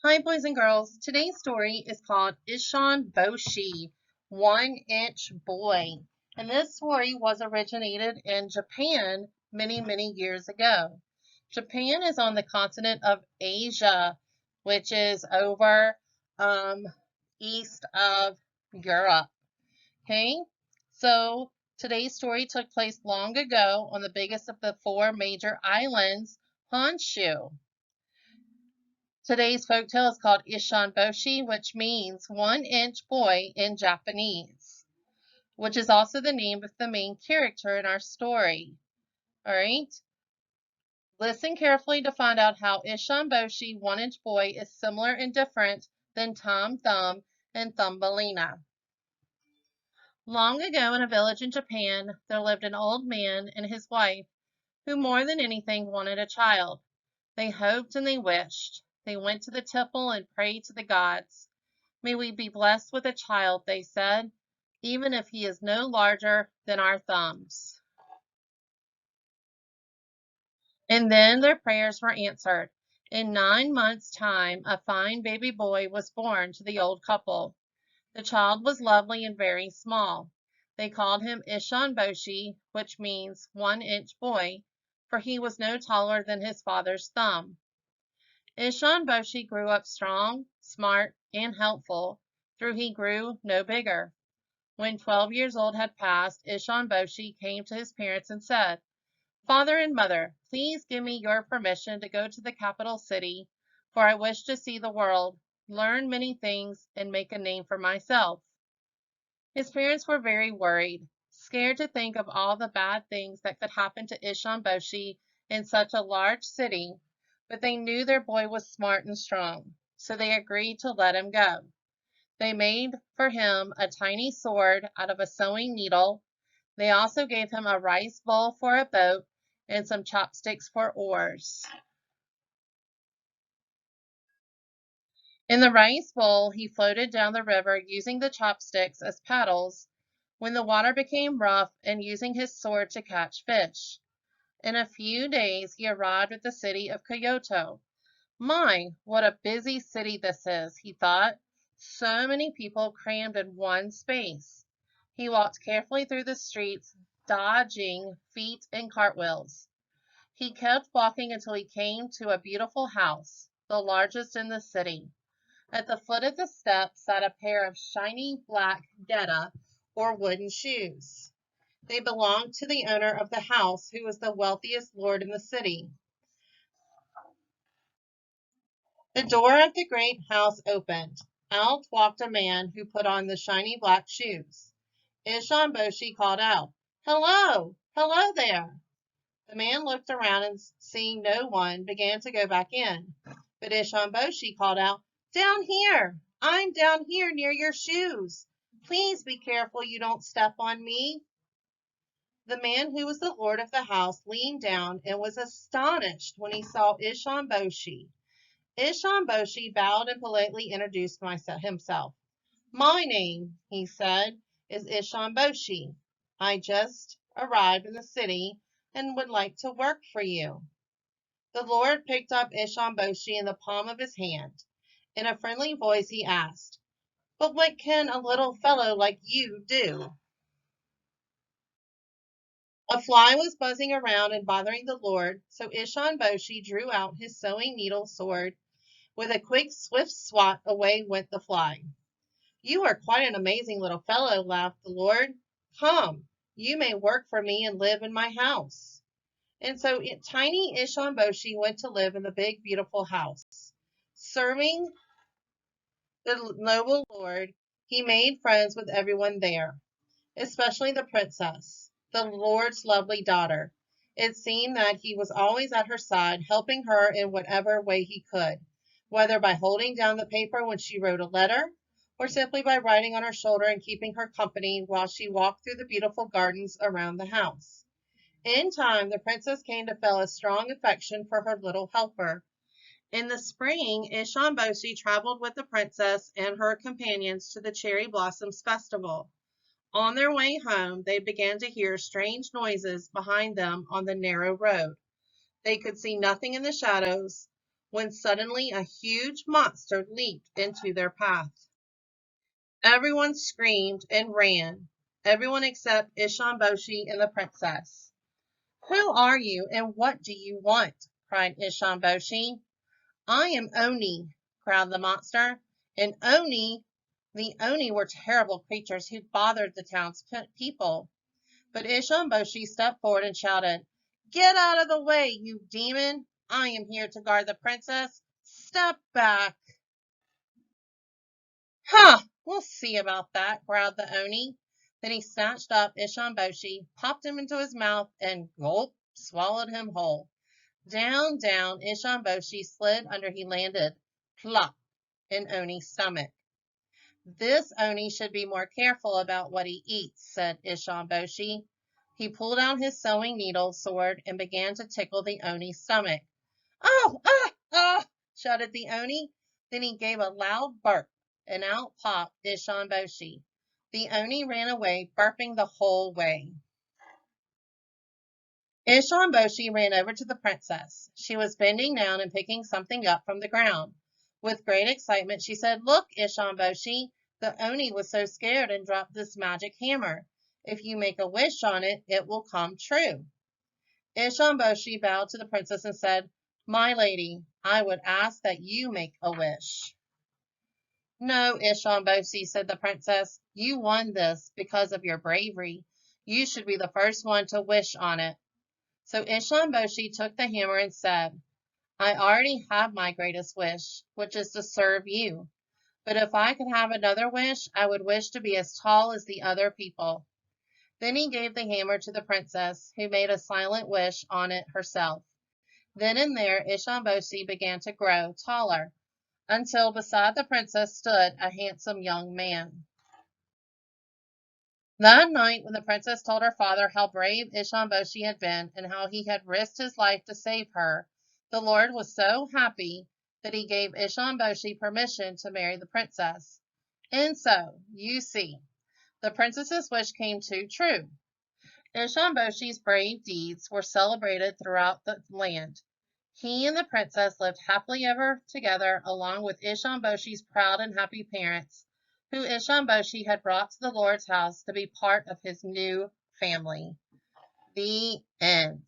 Hi, boys and girls. Today's story is called Issun Boshi, 1-Inch Boy. And this story was originated in Japan many, many years ago. Japan is on the continent of Asia, which is over east of Europe. Okay, so today's story took place long ago on the biggest of the four major islands, Honshu. Today's folktale is called Issun Boshi, which means 1-inch boy in Japanese, which is also the name of the main character in our story. All right, listen carefully to find out how Issun Boshi, 1-inch boy, is similar and different than Tom Thumb and Thumbelina. Long ago in a village in Japan, there lived an old man and his wife who more than anything wanted a child. They hoped and they wished. They went to the temple and prayed to the gods. May we be blessed with a child, they said, even if he is no larger than our thumbs. And then their prayers were answered. In 9 months' time, a fine baby boy was born to the old couple. The child was lovely and very small. They called him Issun Boshi, which means 1-inch boy, for he was no taller than his father's thumb. Issun Boshi grew up strong, smart, and helpful, though he grew no bigger. When 12 years old had passed, Issun Boshi came to his parents and said, "Father and mother, please give me your permission to go to the capital city, for I wish to see the world, learn many things, and make a name for myself." His parents were very worried, scared to think of all the bad things that could happen to Issun Boshi in such a large city, but they knew their boy was smart and strong, so they agreed to let him go. They made for him a tiny sword out of a sewing needle. They also gave him a rice bowl for a boat and some chopsticks for oars. In the rice bowl, he floated down the river using the chopsticks as paddles when the water became rough and using his sword to catch fish. In a few days, he arrived at the city of Kyoto. My, what a busy city this is, he thought. So many people crammed in one space. He walked carefully through the streets, dodging feet and cartwheels. He kept walking until he came to a beautiful house, the largest in the city. At the foot of the steps sat a pair of shiny black geta, or wooden shoes. They belonged to the owner of the house, who was the wealthiest lord in the city. The door of the great house opened. Out walked a man who put on the shiny black shoes. Issun Boshi called out, "Hello! Hello there!" The man looked around and seeing no one, began to go back in. But Issun Boshi called out, "Down here! I'm down here near your shoes. Please be careful you don't step on me." The man who was the lord of the house leaned down and was astonished when he saw Issun Boshi. Issun Boshi bowed and politely introduced himself. "My name," he said, "is Issun Boshi. I just arrived in the city and would like to work for you." The Lord picked up Issun Boshi in the palm of his hand. In a friendly voice he asked, "But what can a little fellow like you do?" A fly was buzzing around and bothering the Lord, so Issun Boshi drew out his sewing needle sword. With a quick, swift swat, away went the fly. "You are quite an amazing little fellow," laughed the Lord. "Come, you may work for me and live in my house." And so tiny Issun Boshi went to live in the big, beautiful house. Serving the noble Lord, he made friends with everyone there, especially the princess, the Lord's lovely daughter. It seemed that he was always at her side, helping her in whatever way he could, whether by holding down the paper when she wrote a letter, or simply by riding on her shoulder and keeping her company while she walked through the beautiful gardens around the house. In time, the princess came to feel a strong affection for her little helper. In the spring, Issun Boshi traveled with the princess and her companions to the Cherry Blossoms Festival. On their way home, they began to hear strange noises behind them on the narrow road. They could see nothing in the shadows. when suddenly a huge monster leaped into their path. Everyone screamed and ran, everyone except Issun, Boshi, and the princess. "Who are you and what do you want?" cried Issun, Boshi. "I am Oni," growled the monster. And the Oni were terrible creatures who bothered the town's people. But Issun, Boshi stepped forward and shouted, "Get out of the way, you demon! I am here to guard the princess. Step back." "Huh! We'll see about that," growled the Oni. Then he snatched up Issun, Boshi, popped him into his mouth, and gulp, swallowed him whole. Down, down, Issun, Boshi slid until he landed, plop, in Oni's stomach. "This Oni should be more careful about what he eats," said Issun, Boshi. He pulled out his sewing needle sword and began to tickle the Oni's stomach. "Oh, shouted the Oni. Then he gave a loud burp, and out popped Issun, Boshi. The Oni ran away, burping the whole way. Issun, Boshi ran over to the princess. She was bending down and picking something up from the ground. With great excitement, she said, "Look, Issun, Boshi, the Oni was so scared and dropped this magic hammer. If you make a wish on it, it will come true." Issun, Boshi bowed to the princess and said, "My lady, I would ask that you make a wish." "No, Issun, Boshi," said the princess. "You won this because of your bravery. You should be the first one to wish on it." So Issun, Boshi took the hammer and said, "I already have my greatest wish, which is to serve you. But if I could have another wish, I would wish to be as tall as the other people." Then he gave the hammer to the princess, who made a silent wish on it herself. Then and there Issun, Boshi began to grow taller, until beside the princess stood a handsome young man. That night, when the princess told her father how brave Issun, Boshi had been and how he had risked his life to save her, the Lord was so happy that he gave Issun, Boshi permission to marry the princess. And so, you see, the princess's wish came true. Issun, Boshi's brave deeds were celebrated throughout the land. He and the princess lived happily ever together, along with Issun, Boshi's proud and happy parents, who Issun, Boshi had brought to the Lord's house to be part of his new family. The end.